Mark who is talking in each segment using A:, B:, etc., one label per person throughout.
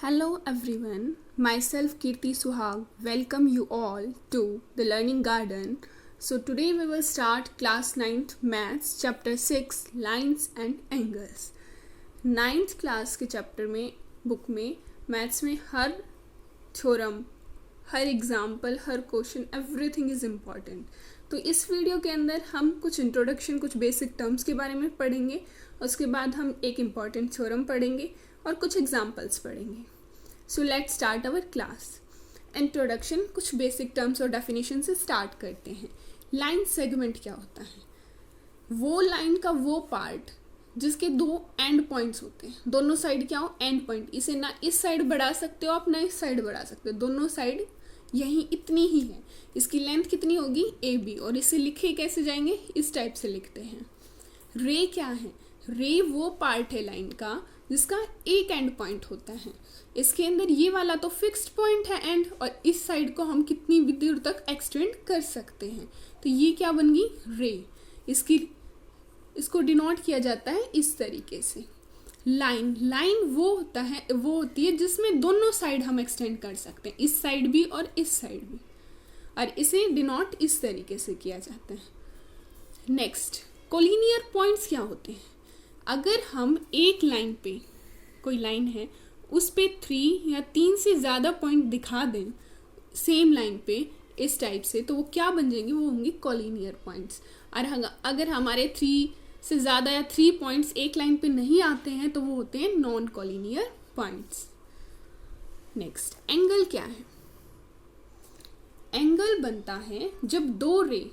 A: Hello everyone, myself Kirti Suhag welcome you all to the Learning Garden. So today we will start class 9th Maths chapter 6 Lines and Angles. 9th class के chapter में book में maths में हर theorem, हर example, हर question everything is important. तो इस video के अंदर हम कुछ इंट्रोडक्शन, कुछ बेसिक टर्म्स के बारे में पढ़ेंगे. उसके बाद हम एक इम्पॉर्टेंट थ्योरम पढ़ेंगे और कुछ एग्जाम्पल्स पढ़ेंगे. So let's start our class. Introduction, कुछ बेसिक टर्म्स और डेफिनेशन से स्टार्ट करते हैं. लाइन सेगमेंट क्या होता है? वो लाइन का वो पार्ट जिसके दो एंड पॉइंट्स होते हैं. दोनों साइड क्या हो? And point. इसे ना इस साइड बढ़ा सकते हो आप, ना इस साइड बढ़ा सकते हो. दोनों साइड यही इतनी ही है. इसकी लेंथ कितनी होगी? A B. और इसे लिखे कैसे जाएंगे? इस टाइप से लिखते हैं. रे क्या है? रे वो पार्ट है लाइन का जिसका एक एंड पॉइंट होता है. इसके अंदर ये वाला तो फिक्स्ड पॉइंट है एंड, और इस साइड को हम कितनी भी दूर तक एक्सटेंड कर सकते हैं. तो ये क्या बन गई? रे. इसको डिनोट किया जाता है इस तरीके से. लाइन वो होती है जिसमें दोनों साइड हम एक्सटेंड कर सकते हैं, इस साइड भी और इस साइड भी, और इसे डिनोट इस तरीके से किया जाता है. नेक्स्ट, कोलिनियर पॉइंट्स क्या होते हैं? अगर हम एक लाइन पे, कोई लाइन है उस पे 3 या 3 से ज़्यादा पॉइंट दिखा दें सेम लाइन पे इस टाइप से, तो वो क्या बन जाएंगे? वो होंगे कोलिनियर पॉइंट्स. और अगर हमारे 3 से ज़्यादा या 3 पॉइंट्स एक लाइन पे नहीं आते हैं तो वो होते हैं non collinear points. Next, angle क्या है? एंगल बनता है जब दो रे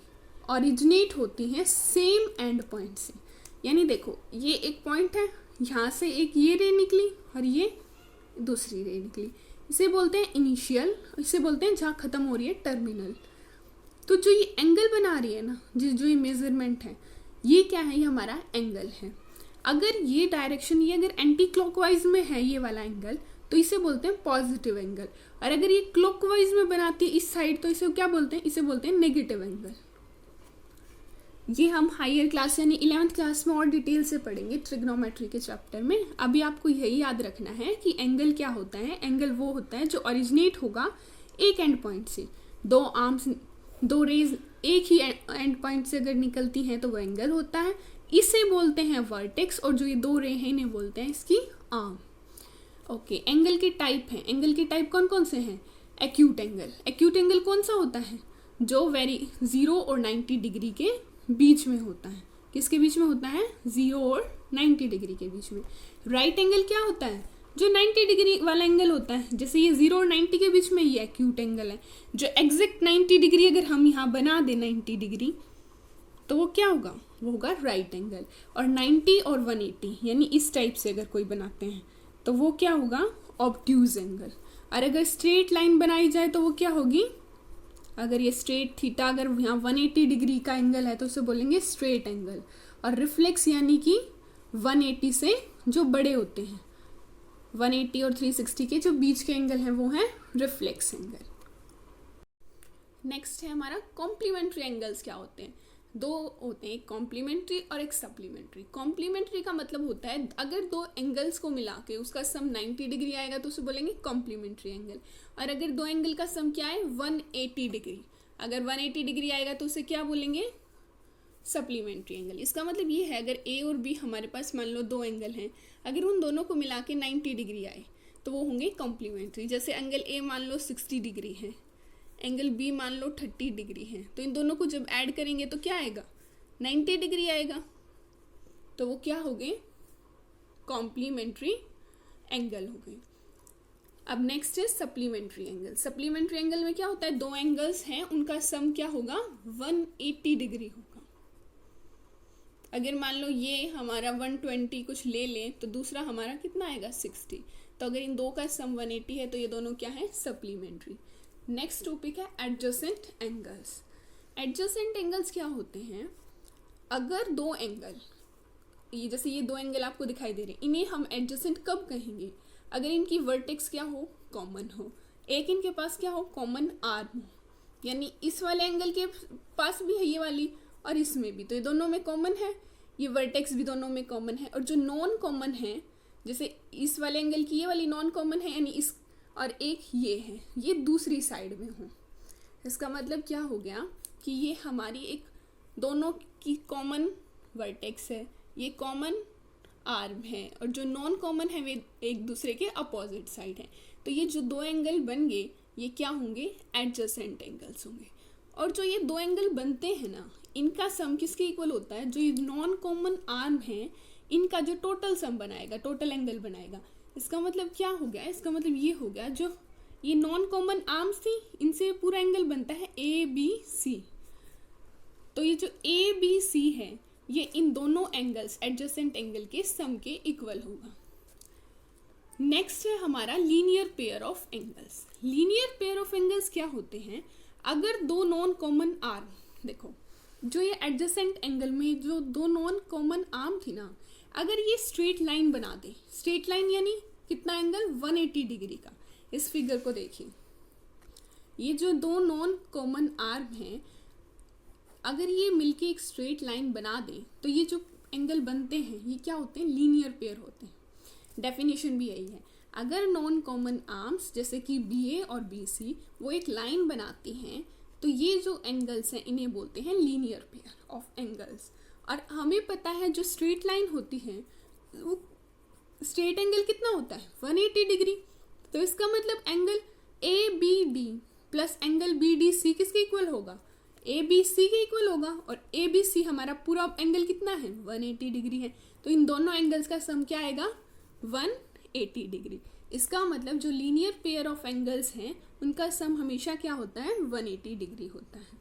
A: ओरिजिनेट होती हैं सेम एंड पॉइंट से. यानी देखो, ये एक पॉइंट है, यहाँ से एक ये रे निकली और ये दूसरी रे निकली. इसे बोलते हैं इनिशियल, इसे बोलते हैं जहाँ ख़त्म हो रही है टर्मिनल. तो जो ये एंगल बना रही है ना, जो ये मेजरमेंट है, ये क्या है? ये हमारा एंगल है. अगर ये डायरेक्शन, ये अगर एंटी क्लॉकवाइज में है ये वाला एंगल, तो इसे बोलते हैं पॉजिटिव एंगल. और अगर ये क्लॉकवाइज में बनाती है इस साइड, तो इसे क्या बोलते हैं? इसे बोलते हैं नेगेटिव एंगल. ये हम हायर क्लास यानी 11th क्लास में और डिटेल से पढ़ेंगे ट्रिग्नोमेट्री के चैप्टर में. अभी आपको यही याद रखना है कि एंगल क्या होता है. एंगल वो होता है जो ओरिजिनेट होगा एक एंड पॉइंट से. दो आर्म्स, दो रेज एक ही एंड पॉइंट से अगर निकलती हैं तो वो एंगल होता है. इसे बोलते हैं वर्टेक्स, और जो ये दो रे हैं इन्हें बोलते हैं इसकी आर्म. ओके, एंगल के टाइप हैं. एंगल के टाइप कौन कौन से हैं? Acute angle. एक्यूट एंगल कौन सा होता है? जो 0 और 90 डिग्री के बीच में होता है. किसके बीच में होता है? 0 और 90 डिग्री के बीच में. राइट एंगल क्या होता है? जो 90 डिग्री वाला एंगल होता है. जैसे ये 0 और 90 के बीच में, ये एक्यूट एंगल है. जो एग्जैक्ट 90 डिग्री अगर हम यहाँ बना दें 90 डिग्री, तो वो क्या होगा? वो होगा राइट एंगल. और 90 और 180 यानी इस टाइप से अगर कोई बनाते हैं तो वो क्या होगा? Obtuse angle. और अगर स्ट्रेट लाइन बनाई जाए तो वो क्या होगी? अगर ये स्ट्रेट थीटा, अगर यहाँ 180 डिग्री का एंगल है तो उसे बोलेंगे स्ट्रेट एंगल. और रिफ्लेक्स यानी कि 180 से जो बड़े होते हैं, 180 और 360 के जो बीच के एंगल हैं वो हैं रिफ्लेक्स एंगल. नेक्स्ट है हमारा कॉम्प्लीमेंट्री एंगल्स. क्या होते हैं? दो होते हैं, एक कॉम्प्लीमेंट्री और एक सप्लीमेंट्री. कॉम्प्लीमेंट्री का मतलब होता है अगर दो एंगल्स को मिला के उसका सम 90 डिग्री आएगा तो उसे बोलेंगे कॉम्प्लीमेंट्री एंगल. और अगर दो एंगल का सम क्या है? 180 डिग्री. अगर 180 डिग्री आएगा तो उसे क्या बोलेंगे? Supplementary angle. इसका मतलब ये है, अगर ए और बी हमारे पास मान लो दो एंगल हैं, अगर उन दोनों को मिला के 90 डिग्री आए तो वो होंगे कॉम्प्लीमेंट्री. जैसे एंगल ए मान लो 60 डिग्री है, एंगल बी मान लो 30 डिग्री है, तो इन दोनों को जब ऐड करेंगे तो क्या आएगा? 90 डिग्री आएगा. तो वो क्या हो गए? कॉम्प्लीमेंट्री एंगल हो गए. अब नेक्स्ट है सप्लीमेंट्री एंगल. सप्लीमेंट्री एंगल में क्या होता है? दो एंगल्स हैं, उनका सम क्या होगा? 180 डिग्री होगा. अगर मान लो ये हमारा 120 कुछ ले लें तो दूसरा हमारा कितना आएगा? 60. तो अगर इन दो का सम 180 है तो ये दोनों क्या है? सप्लीमेंट्री. नेक्स्ट टॉपिक है एडजेसेंट एंगल्स. एडजेसेंट एंगल्स क्या होते हैं? अगर दो एंगल, ये जैसे ये दो एंगल आपको दिखाई दे रहे हैं, इन्हें हम एडजेसेंट कब कहेंगे? अगर इनकी वर्टेक्स क्या हो? कॉमन हो. एक इनके पास क्या हो? कॉमन आर्म हो. यानी इस वाले एंगल के पास भी है ये वाली और इसमें भी, तो ये दोनों में कॉमन है. ये वर्टेक्स भी दोनों में कॉमन है. और जो नॉन कॉमन है, जैसे इस वाले एंगल की ये वाली नॉन कॉमन है, यानी इस, और एक ये है, ये दूसरी साइड में हो। इसका मतलब क्या हो गया कि ये हमारी एक दोनों की कॉमन वर्टेक्स है, ये कॉमन आर्म है, और जो नॉन कॉमन है वे एक दूसरे के अपोजिट साइड है। तो ये जो दो एंगल बन गए ये क्या होंगे, एडजेसेंट एंगल्स होंगे। और जो ये दो एंगल बनते हैं ना, इनका सम किसके इक्वल होता है, जो ये नॉन कॉमन आर्म है इनका जो टोटल सम बनाएगा, टोटल एंगल बनाएगा। इसका मतलब क्या हो गया, इसका मतलब ये हो गया जो ये नॉन कॉमन आर्म्स थी इनसे पूरा एंगल बनता है ABC। तो ये जो ABC है ये इन दोनों एंगल्स एडजेसेंट एंगल के सम के इक्वल होगा। नेक्स्ट है हमारा linear pair of angles. Linear pair of angles क्या होते हैं, अगर दो नॉन कॉमन आर्म, देखो जो ये एडजेसेंट एंगल में जो दो नॉन कॉमन आर्म थी ना, अगर ये स्ट्रेट लाइन बना दे, स्ट्रेट लाइन यानी कितना एंगल, 180 डिग्री का। इस फिगर को देखिए, ये जो दो नॉन कॉमन आर्म हैं अगर ये मिलके एक स्ट्रेट लाइन बना दे तो ये जो एंगल बनते हैं ये क्या होते हैं, लीनियर पेयर होते हैं। डेफिनेशन भी यही है, अगर नॉन कॉमन आर्म्स जैसे कि BA और BC वो एक लाइन बनाती हैं तो ये जो एंगल्स हैं इन्हें बोलते हैं लीनियर पेयर ऑफ एंगल्स। और हमें पता है जो स्ट्रेट लाइन होती है वो स्ट्रेट एंगल कितना होता है, 180 डिग्री। तो इसका मतलब angle ABD plus angle BDC किसके इक्वल होगा, ABC के इक्वल होगा। और ABC हमारा पूरा एंगल कितना है, 180 डिग्री है। तो इन दोनों एंगल्स का सम क्या आएगा, 180 डिग्री। इसका मतलब जो लीनियर पेयर ऑफ एंगल्स हैं उनका सम हमेशा क्या होता है, 180 डिग्री होता है।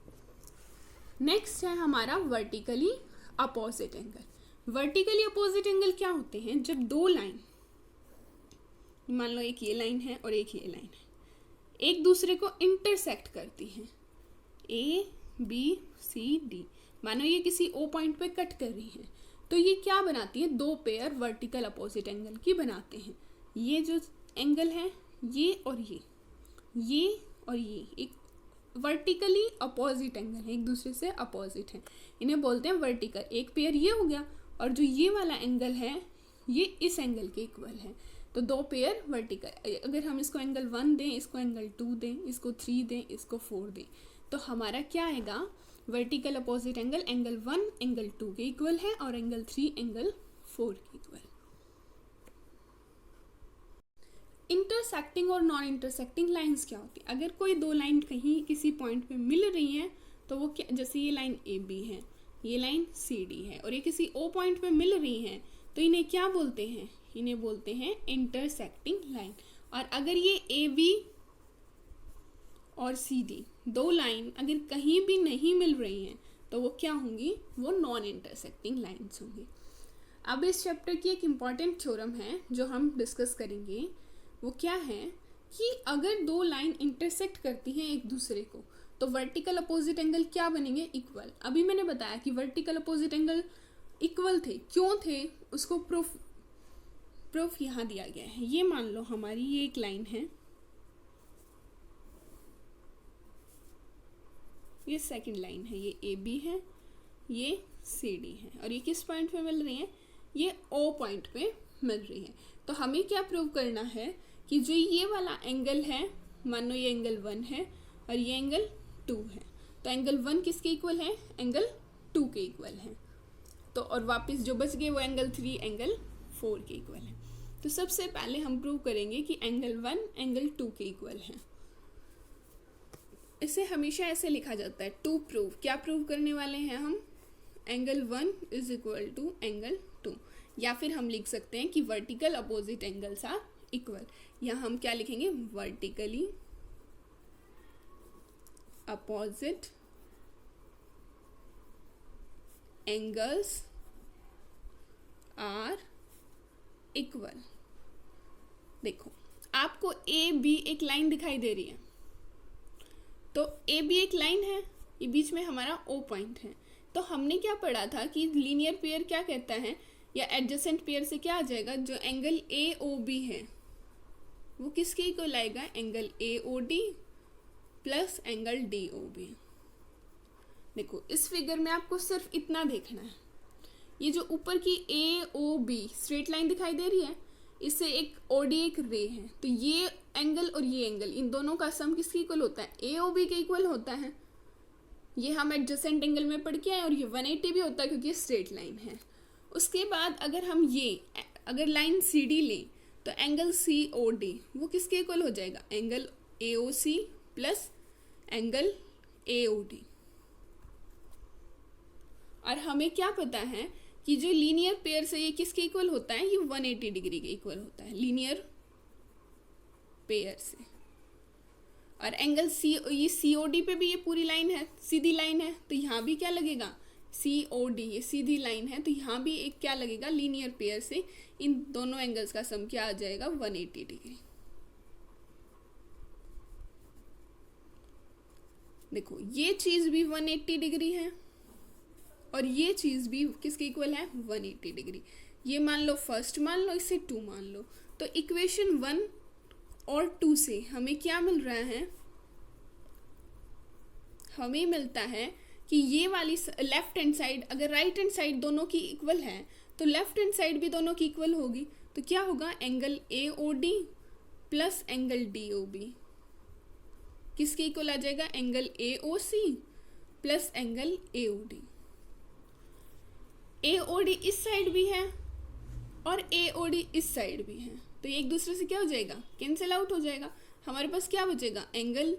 A: नेक्स्ट है हमारा vertically opposite angle. Vertically opposite angle क्या होते हैं, जब दो लाइन, मान लो एक ये लाइन है और एक ये लाइन है, एक दूसरे को इंटरसेक्ट करती हैं, ABCD, मानो ये किसी O पॉइंट पे कट कर रही है, तो ये क्या बनाती है, दो पेयर वर्टिकल अपोजिट एंगल की बनाते हैं। ये जो एंगल है ये और ये और ये एक वर्टिकली अपोजिट एंगल है, एक दूसरे से अपोजिट है, इन्हें बोलते हैं वर्टिकल। एक पेयर ये हो गया और जो ये वाला एंगल है ये इस एंगल के इक्वल है, तो दो पेयर वर्टिकल। अगर हम इसको एंगल 1 दें, इसको एंगल 2 दें, इसको 3 दें, इसको 4 दें, तो हमारा क्या आएगा, vertical opposite angle angle 1 angle 2 के इक्वल है और एंगल 3 एंगल 4 के इक्वल। इंटरसेक्टिंग और नॉन इंटरसेक्टिंग लाइंस क्या होती है, अगर कोई दो लाइन कहीं किसी पॉइंट पे मिल रही हैं तो वो क्या, जैसे ये लाइन AB है, ये लाइन CD है और ये किसी O पॉइंट पे मिल रही हैं, तो इन्हें क्या बोलते हैं, इन्हें बोलते हैं इंटरसेक्टिंग लाइन। और अगर ये AB और CD दो लाइन अगर कहीं भी नहीं मिल रही हैं तो वो क्या होंगी, वो नॉन इंटरसेक्टिंग लाइंस होंगी। अब इस चैप्टर की एक इम्पॉर्टेंट थ्योरम है जो हम डिस्कस करेंगे, वो क्या है कि अगर दो लाइन इंटरसेक्ट करती हैं एक दूसरे को तो वर्टिकल अपोजिट एंगल क्या बनेंगे, इक्वल। अभी मैंने बताया कि वर्टिकल अपोजिट एंगल इक्वल थे, क्यों थे, उसको प्रूफ यहाँ दिया गया है। ये मान लो हमारी ये एक लाइन है, ये सेकंड लाइन है, ये AB है, ये CD है और ये किस पॉइंट पे मिल रही है, ये O पॉइंट पे मिल रही है। तो हमें क्या प्रूव करना है कि जो ये वाला एंगल है, मान लो ये एंगल 1 है और ये एंगल 2 है, तो एंगल 1 किसके इक्वल है, एंगल 2 के इक्वल है। तो और वापस जो बच गए वो एंगल 3 एंगल 4 के इक्वल है। तो सबसे पहले हम प्रूव करेंगे कि एंगल 1 एंगल 2 के इक्वल है। इसे हमेशा ऐसे लिखा जाता है, टू प्रूव। क्या प्रूव करने वाले हैं हम, angle 1 is equal to angle 2, या फिर हम लिख सकते हैं कि vertical opposite angles are equal. या हम क्या लिखेंगे, vertically opposite angles are equal. देखो आपको AB एक लाइन दिखाई दे रही है, तो AB एक लाइन है, ये बीच में हमारा O पॉइंट है। तो हमने क्या पढ़ा था कि लीनियर पेयर क्या कहता है, या एडजेसेंट पेयर से क्या आ जाएगा, जो एंगल AOB है वो किसके इक्वल आएगा, angle AOD plus angle DOB। देखो इस फिगर में आपको सिर्फ इतना देखना है, ये जो ऊपर की AOB स्ट्रेट लाइन दिखाई दे रही है, इससे एक ओडी एक रे है, तो ये एंगल और ये एंगल, इन दोनों का सम किसके इक्वल होता है? AOB के इक्वल होता है। ये हम एडजेसेंट एंगल में पढ़ के आए, और ये 180 भी होता है क्योंकि ये स्ट्रेट लाइन है। उसके बाद अगर लाइन CD लें तो एंगल COD वो किसके इक्वल हो जाएगा? Angle AOC plus angle AOD। और हमें क्या पता है कि जो लीनियर पेयर से ये किसके इक्वल होता है? ये 180 डिग्री के इक्वल होता है लीनियर पेयर से। और एंगल ये COD पे भी ये पूरी लाइन है, सीधी लाइन है, तो यहाँ भी क्या लगेगा? COD ये सीधी लाइन है, तो यहाँ भी एक क्या लगेगा? लीनियर पेयर से इन दोनों एंगल्स का सम क्या आ जाएगा? 180 डिग्री। देखो ये चीज भी 180 डिग्री है और ये चीज भी किसके इक्वल है? 180 डिग्री। ये मान लो फर्स्ट मान लो, इसे 2 मान लो, तो इक्वेशन 1 और 2 से हमें क्या मिल रहा है? हमें मिलता है कि ये वाली लेफ्ट हैंड साइड अगर राइट हैंड साइड दोनों की इक्वल है तो लेफ्ट हैंड साइड भी दोनों की इक्वल होगी। तो क्या होगा? Angle AOD plus angle DOB किसके इक्वल आ जाएगा? Angle AOC plus angle AOD। AOD इस साइड भी है और AOD इस साइड भी है, तो ये एक दूसरे से क्या हो जाएगा? कैंसिल आउट हो जाएगा। हमारे पास क्या बचेगा? Angle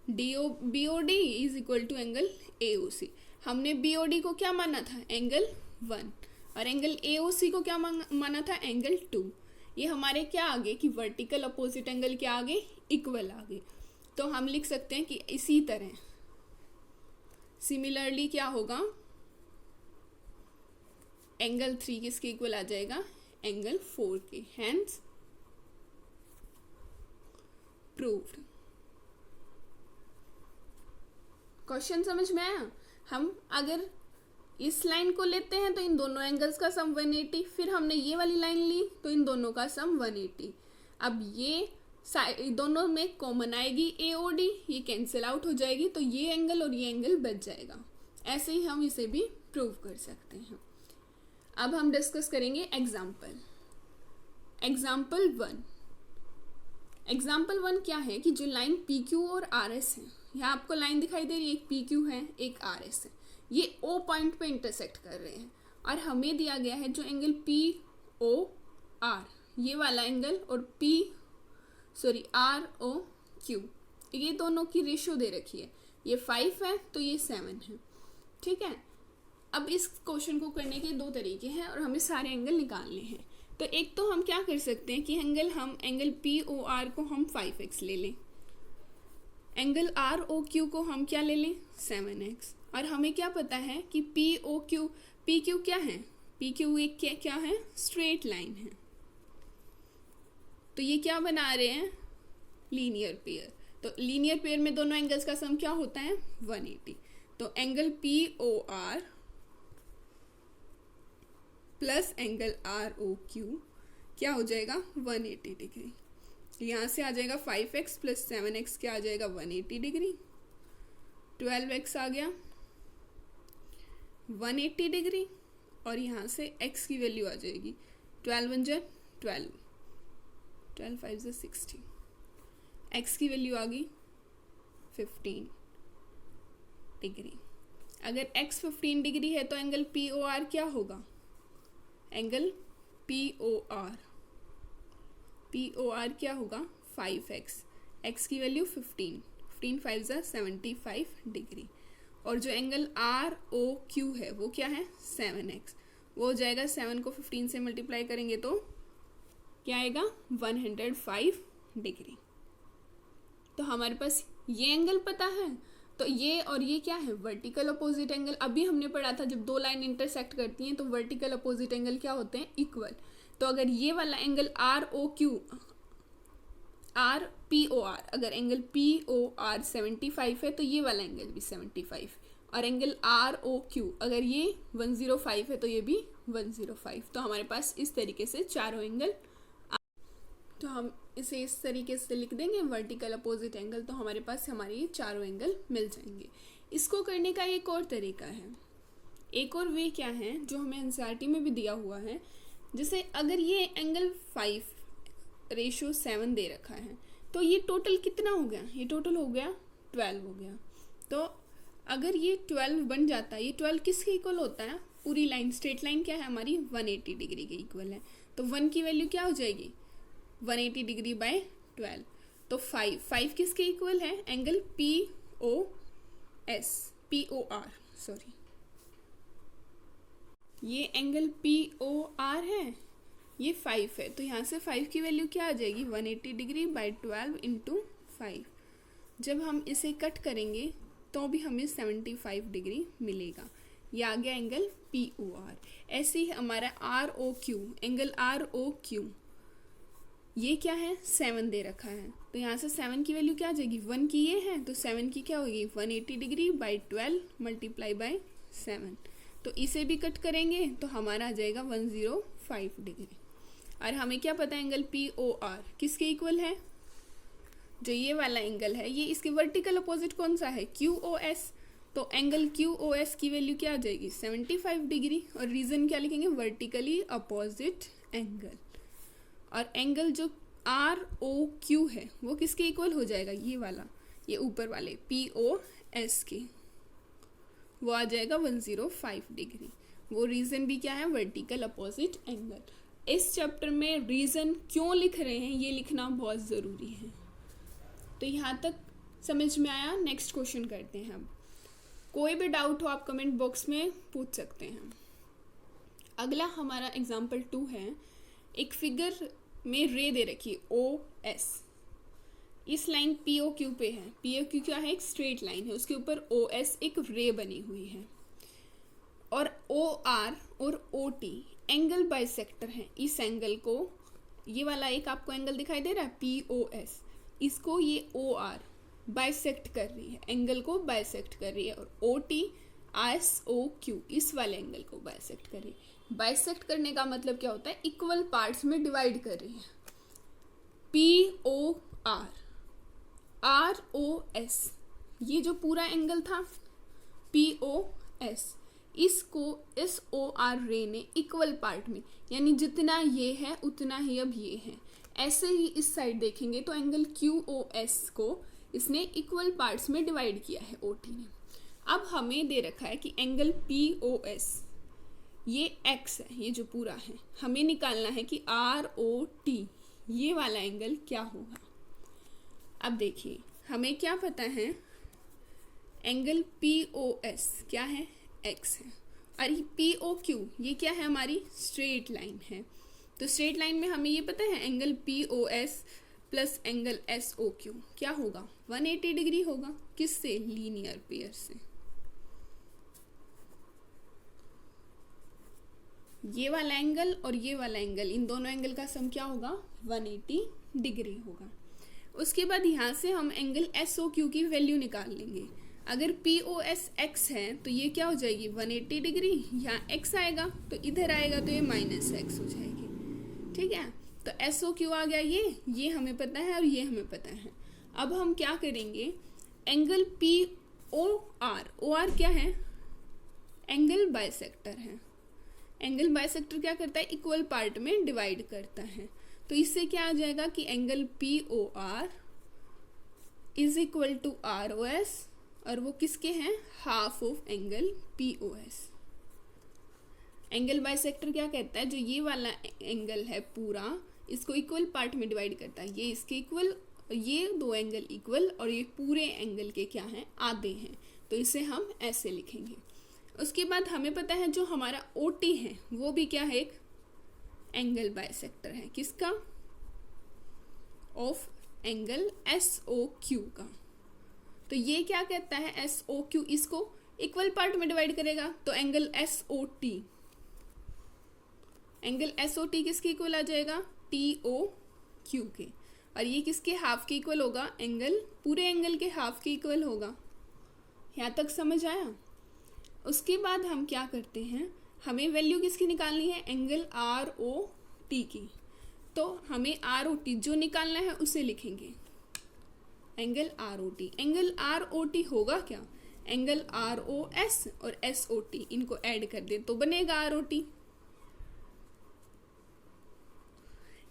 A: BOD is equal to angle AOC। हमने BOD को क्या माना था? एंगल 1, और एंगल AOC को क्या माना था? एंगल 2। ये हमारे क्या आ गए कि वर्टिकल अपोजिट एंगल क्या आ गए? इक्वल आ गए। तो हम लिख सकते हैं कि इसी तरह सिमिलरली क्या होगा? एंगल 3 किसके इक्वल आ जाएगा? एंगल 4 के। Hence proved. क्वेश्चन समझ में आया? हम अगर इस लाइन को लेते हैं तो इन दोनों एंगल्स का सम 180, फिर हमने ये वाली लाइन ली तो इन दोनों का सम 180। अब ये दोनों में कॉमन आएगी AOD, ये कैंसिल आउट हो जाएगी, तो ये एंगल और ये एंगल बच जाएगा। ऐसे ही हम इसे भी प्रूव कर सकते हैं। अब हम डिस्कस करेंगे एग्जाम्पल 1। एग्जाम्पल 1 क्या है कि जो लाइन PQ और RS है, यहाँ आपको लाइन दिखाई दे रही है, एक PQ है एक RS है, ये O पॉइंट पे इंटरसेक्ट कर रहे हैं, और हमें दिया गया है जो एंगल POR ये वाला एंगल और ROQ ये दोनों की रेशियो दे रखी है, ये 5 है तो ये 7 है। ठीक है। अब इस क्वेश्चन को करने के 2 तरीके हैं और हमें सारे एंगल निकालने हैं। तो एक तो हम क्या कर सकते हैं कि एंगल POR को हम 5x ले लें, एंगल ROQ को हम क्या ले लें? 7x। और हमें क्या पता है कि PQ क्या है? PQ एक क्या है? स्ट्रेट लाइन है। तो ये क्या बना रहे हैं? Linear pair. तो लीनियर पेयर में दोनों एंगल्स का सम क्या होता है? 180। तो angle POR plus angle ROQ क्या हो जाएगा? 180 डिग्री। यहाँ से आ जाएगा 5x प्लस 7x क्या आ जाएगा? 180 डिग्री। 12x आ गया 180 डिग्री, और यहाँ से x की वैल्यू आ जाएगी 12 1 जा 12, 12 5 जा 60, x की वैल्यू आ गई 15 डिग्री। अगर x 15 डिग्री है तो एंगल POR क्या होगा? एंगल POR क्या होगा? 5x, x की वैल्यू 15, 15 5 जा 75 डिग्री। और जो एंगल ROQ है वो क्या है? 7x, वो हो जाएगा 7 को 15 से मल्टीप्लाई करेंगे तो क्या आएगा? 105 डिग्री। तो हमारे पास ये एंगल पता है, तो ये और ये क्या है? Vertical opposite angle. अभी हमने पढ़ा था जब 2 लाइन इंटरसेक्ट करती हैं तो वर्टिकल अपोजिट एंगल क्या होते हैं? इक्वल। तो अगर ये वाला एंगल POR अगर एंगल POR 75 है तो ये वाला एंगल भी 75, और एंगल ROQ अगर ये 105 है तो ये भी 105। तो हमारे पास इस तरीके से चारों एंगल, तो हम इसे इस तरीके से लिख देंगे वर्टिकल अपोजिट एंगल, तो हमारे पास हमारे ये चारों एंगल मिल जाएंगे। इसको करने का एक और तरीका है, एक और वे क्या है जो हमें एनसीईआरटी में भी दिया हुआ है। जैसे अगर ये एंगल 5 रेशो 7 दे रखा है। तो ये टोटल कितना हो गया, ये टोटल हो गया 12 हो गया। तो अगर ये 12 बन जाता है, ये 12 किसके इक्वल होता है, पूरी लाइन स्ट्रेट लाइन क्या है हमारी 180 डिग्री के इक्वल है। तो 1 की वैल्यू क्या हो जाएगी 180 डिग्री बाय 12। तो 5 किसके इक्वल है, एंगल POR सॉरी, ये एंगल POR है, ये 5 है। तो यहाँ से 5 की वैल्यू क्या आ जाएगी 180 डिग्री बाई 12 इंटू 5। जब हम इसे कट करेंगे तो भी हमें 75 डिग्री मिलेगा। ये आ गया एंगल POR। ऐसे ही हमारा ROQ, एंगल ROQ ये क्या है 7 दे रखा है। तो यहाँ से 7 की वैल्यू क्या आ जाएगी 1 की ये है, तो 7 की क्या होगी 180 डिग्री बाई 12 मल्टीप्लाई बाई 7। तो इसे भी कट करेंगे तो हमारा आ जाएगा 105 डिग्री। और हमें क्या पता है एंगल POR किसके इक्वल है, जो ये वाला एंगल है ये इसके वर्टिकल अपोजिट कौन सा है QOS। तो एंगल QOS की वैल्यू क्या आ जाएगी 75 डिग्री। और रीजन क्या लिखेंगे वर्टिकली अपोजिट एंगल। और एंगल जो ROQ है वो किसके इक्वल हो जाएगा, ये वाला, ये ऊपर वाले POS के, वो आ जाएगा 105 डिग्री। वो रीजन भी क्या है वर्टिकल अपोजिट एंगल। इस चैप्टर में रीजन क्यों लिख रहे हैं ये लिखना बहुत ज़रूरी है। तो यहाँ तक समझ में आया। नेक्स्ट क्वेश्चन करते हैं हम। कोई भी डाउट हो आप कमेंट बॉक्स में पूछ सकते हैं। अगला हमारा एग्जाम्पल 2 है। एक फिगर में रे दे रखी है OS। इस लाइन POQ पे है। POQ क्या है, एक स्ट्रेट लाइन है, उसके ऊपर OS एक रे बनी हुई है। और OR और OT एंगल बाइसेक्टर है। इस एंगल को, ये वाला एक आपको एंगल दिखाई दे रहा है POS, इसको ये OR बाइसेक्ट कर रही है, एंगल को बाइसेक्ट कर रही है। और OT SOQ इस वाले एंगल को बाइसेक्ट कर रही है। बाइसेक्ट करने का मतलब क्या होता है, इक्वल पार्ट्स में डिवाइड कर रही है। POR ROS ये जो पूरा एंगल था POS, इसको इस OR रे ने इक्वल पार्ट में, यानी जितना ये है उतना ही अब ये है। ऐसे ही इस साइड देखेंगे तो एंगल QOS को इसने इक्वल पार्ट्स में डिवाइड किया है OT ने। अब हमें दे रखा है कि एंगल POS ये X है, ये जो पूरा है, हमें निकालना है कि ROT ये वाला एंगल क्या होगा। अब देखिए हमें क्या पता है, एंगल POS क्या है X है, और POQ ये क्या है हमारी स्ट्रेट लाइन है। तो स्ट्रेट लाइन में हमें ये पता है angle POS plus angle SOQ क्या होगा 180 डिग्री होगा। किससे, लीनियर पेयर से। ये वाला एंगल और ये वाला एंगल, इन दोनों एंगल का सम क्या होगा 180 डिग्री होगा। उसके बाद यहाँ से हम एंगल SOQ की वैल्यू निकाल लेंगे। अगर POS X है तो ये क्या हो जाएगी 180 डिग्री, यहाँ X आएगा तो इधर आएगा तो ये -X हो जाएगी। ठीक है, तो SOQ आ गया, ये हमें पता है और ये हमें पता है। अब हम क्या करेंगे, एंगल OR क्या है, एंगल बाइसेक्टर है। एंगल बाइसेक्टर क्या करता है, इक्वल पार्ट में डिवाइड करता है। तो इससे क्या आ जाएगा कि angle POR is equal to ROS, और वो किसके हैं, half of angle POS। Angle bisector क्या कहता है, जो ये वाला एंगल है पूरा, इसको इक्वल पार्ट में डिवाइड करता है। ये इसके इक्वल, ये दो एंगल इक्वल, और ये पूरे एंगल के क्या हैं, आधे हैं। तो इसे हम ऐसे लिखेंगे। उसके बाद हमें पता है जो हमारा OT है वो भी क्या है, एक एंगल बाइसेक्टर है। किसका, ऑफ एंगल SOQ का। तो ये क्या कहता है SOQ, इसको इक्वल पार्ट में डिवाइड करेगा तो एंगल SOT, एंगल SOT किसके इक्वल आ जाएगा TOQ के। और ये किसके हाफ के इक्वल होगा, एंगल, पूरे एंगल के हाफ के इक्वल होगा। यहाँ तक समझ आया। उसके बाद हम क्या करते हैं, हमें वैल्यू किसकी निकालनी है, एंगल ROT की। तो हमें ROT जो निकालना है उसे लिखेंगे, एंगल ROT। एंगल ROT होगा क्या, एंगल ROS और SOT, इनको ऐड कर दे तो बनेगा ROT।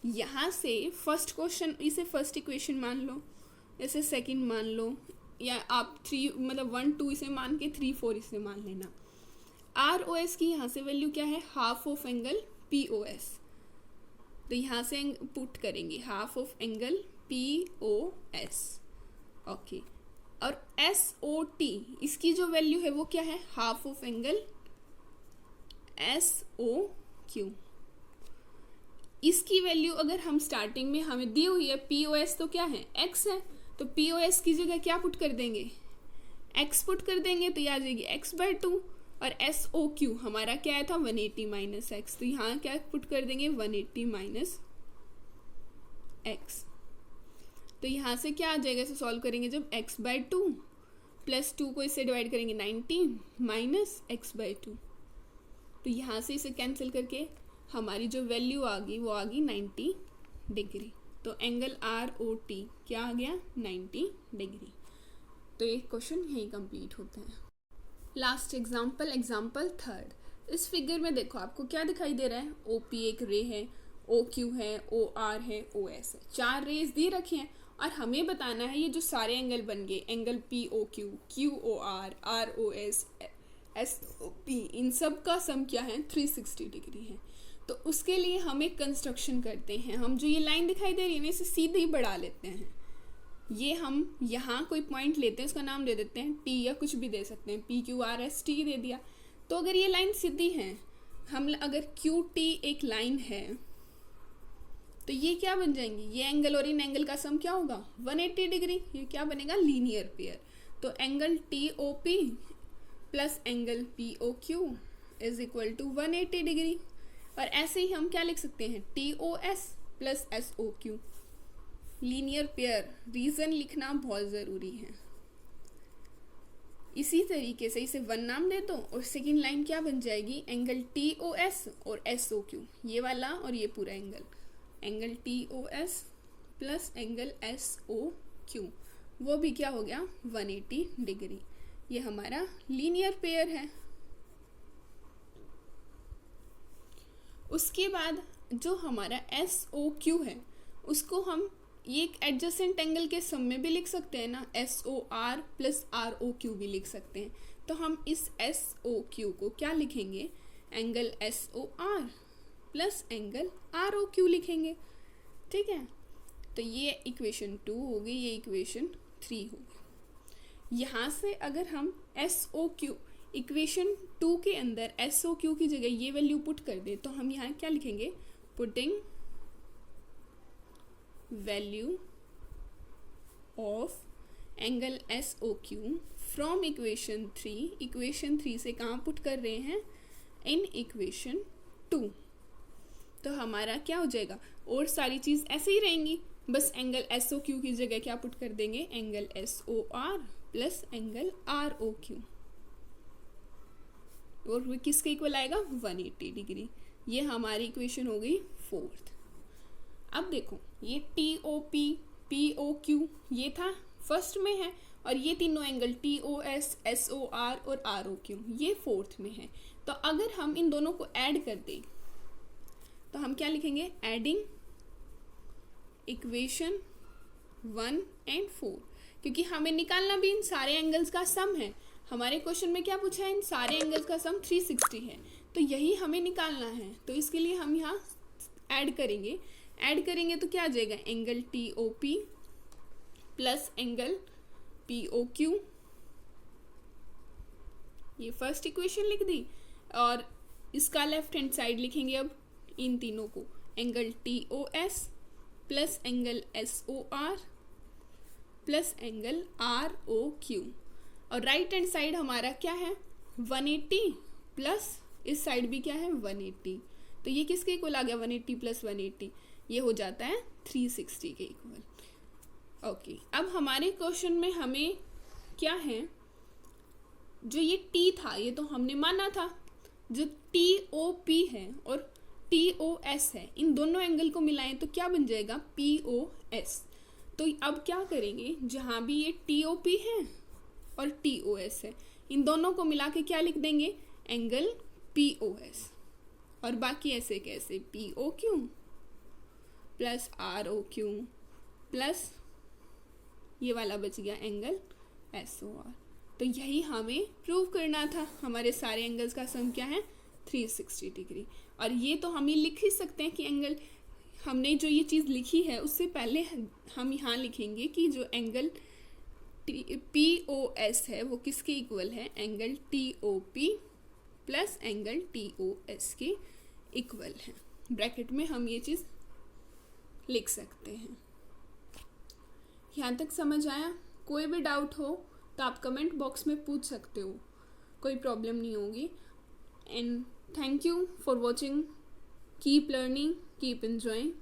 A: यहाँ से फर्स्ट क्वेश्चन, इसे फर्स्ट इक्वेशन मान लो, इसे सेकंड मान लो, या आप 3 मतलब 1 2 इसे मान के 3 4 इसे मान लेना। आर ओ एस की यहाँ से वैल्यू क्या है, half of angle P O S, तो यहाँ से पुट करेंगे half of angle P O S. Okay, और एस ओ टी इसकी जो वैल्यू है वो क्या है, half of angle S O Q. इसकी वैल्यू अगर हम स्टार्टिंग में हमें दी हुई है पी ओ एस तो क्या है, एक्स है, तो पी ओ एस की जगह क्या पुट कर देंगे, एक्स पुट कर देंगे, तो ये आ जाएगी x/2। और एस ओ क्यू हमारा क्या आया था 180 माइनस एक्स, तो यहाँ क्या पुट कर देंगे 180 माइनस एक्स। तो यहाँ से क्या आ जाएगा, इसे सॉल्व करेंगे जब x/2 प्लस 2 को इससे डिवाइड करेंगे 90 माइनस x/2, तो यहाँ से इसे कैंसिल करके हमारी जो वैल्यू आ गई वो आ गई 90 डिग्री। तो एंगल आर ओ टी क्या आ गया 90 डिग्री। तो ये क्वेश्चन यही कंप्लीट होता है। Last example, example third. इस फिगर में देखो आपको क्या दिखाई दे रहा है, ओ पी एक रे है, ओ क्यू है, ओ आर है, ओ एस है, 4 रेज दे रखे हैं और हमें बताना है ये जो सारे एंगल बन गए, angle P O Q, Q O R O S, S O P, इन सब का सम क्या है 360 डिग्री है। तो उसके लिए हम एक कंस्ट्रक्शन करते हैं, हम जो ये लाइन दिखाई दे रही है ना इसे सीधे ही बढ़ा लेते हैं। ये हम यहाँ कोई पॉइंट लेते हैं, उसका नाम दे देते हैं टी या कुछ भी दे सकते हैं, P Q R S T दे दिया। तो अगर ये लाइन सीधी है, हम अगर क्यू टी एक लाइन है तो ये क्या बन जाएंगी, ये एंगल और इन एंगल का सम क्या होगा 180 डिग्री। ये क्या बनेगा लीनियर पेयर। तो angle T O P plus angle P O Q is equal to 180 degree. और ऐसे ही हम क्या लिख सकते हैं, T O S plus S O Q, linear pair. Reason लिखना बहुत ज़रूरी है। इसी तरीके से इसे 1 नाम दे दो और सेकेंड लाइन क्या बन जाएगी, एंगल टी ओ एस और एस ओ क्यू, ये वाला और ये पूरा angle, angle T O S plus angle S O Q, वो भी क्या हो गया 180 डिग्री। ये हमारा लीनियर पेयर है। उसके बाद जो हमारा एस ओ क्यू है उसको हम ये एक एडजेसेंट एंगल के सम में भी लिख सकते हैं ना, S O R plus R O Q भी लिख सकते हैं। तो हम इस एस ओ क्यू को क्या लिखेंगे, angle S O R plus angle R O Q लिखेंगे। ठीक है, तो ये इक्वेशन 2 होगी, ये इक्वेशन 3 होगी। यहाँ से अगर हम एस ओ क्यू इक्वेशन 2 के अंदर एस ओ क्यू की जगह ये वैल्यू पुट कर दे तो हम यहाँ क्या लिखेंगे, putting value of angle S O Q from equation 3, equation 3 से कहाँ पुट कर रहे हैं, इन इक्वेशन 2। तो हमारा क्या हो जाएगा, और सारी चीज़ ऐसे ही रहेंगी, बस एंगल एस ओ क्यू की जगह क्या पुट कर देंगे, angle S O R plus angle R O Q, और वो किसके इक्वल आएगा 180 डिग्री। ये हमारी इक्वेशन हो गई 4th। अब देखो ये T O P, P O Q ये था फर्स्ट में है, और ये तीनों angle T O S, S O R और आर ओ क्यू ये 4th में है। तो अगर हम इन दोनों को ऐड कर दें तो हम क्या लिखेंगे, एडिंग इक्वेशन 1 and 4, क्योंकि हमें निकालना भी इन सारे एंगल्स का सम है। हमारे क्वेश्चन में क्या पूछा है, इन सारे एंगल्स का सम 360 है, तो यही हमें निकालना है। तो इसके लिए हम यहाँ ऐड करेंगे, ऐड करेंगे तो क्या आ जाएगा, angle T O P plus angle P O Q, ये फर्स्ट इक्वेशन लिख दी। और इसका लेफ्ट हैंड साइड लिखेंगे अब इन तीनों को, angle T O S plus angle S O R plus angle R O Q. और राइट हैंड साइड हमारा क्या है 180 प्लस इस साइड भी क्या है 180, तो ये किसके इक्वल आ गया 180 प्लस 180, ये हो जाता है 360 के इक्वल। ओके, अब हमारे क्वेश्चन में हमें क्या है, जो ये टी था ये तो हमने माना था, जो टी ओ पी है और टी ओ एस है, इन दोनों एंगल को मिलाएं तो क्या बन जाएगा पी ओ एस। तो अब क्या करेंगे, जहाँ भी ये टी ओ पी है और टी ओ एस है, इन दोनों को मिला के क्या लिख देंगे, एंगल पी ओ एस, और बाकी ऐसे कैसे P O Q plus ROQ plus ये वाला बच गया एंगल SOR। तो यही हमें प्रूव करना था। हमारे सारे एंगल्स का सम क्या है 360 डिग्री। और ये तो हम ही लिख ही सकते हैं कि एंगल, हमने जो ये चीज़ लिखी है उससे पहले हम यहाँ लिखेंगे कि जो एंगल POS है वो किसके इक्वल है, angle TOP plus angle TOS के इक्वल है। ब्रैकेट में हम ये चीज़ लिख सकते हैं। यहाँ तक समझ आया? कोई भी डाउट हो तो आप कमेंट बॉक्स में पूछ सकते हो, कोई प्रॉब्लम नहीं होगी। And thank you for watching. Keep learning, keep enjoying.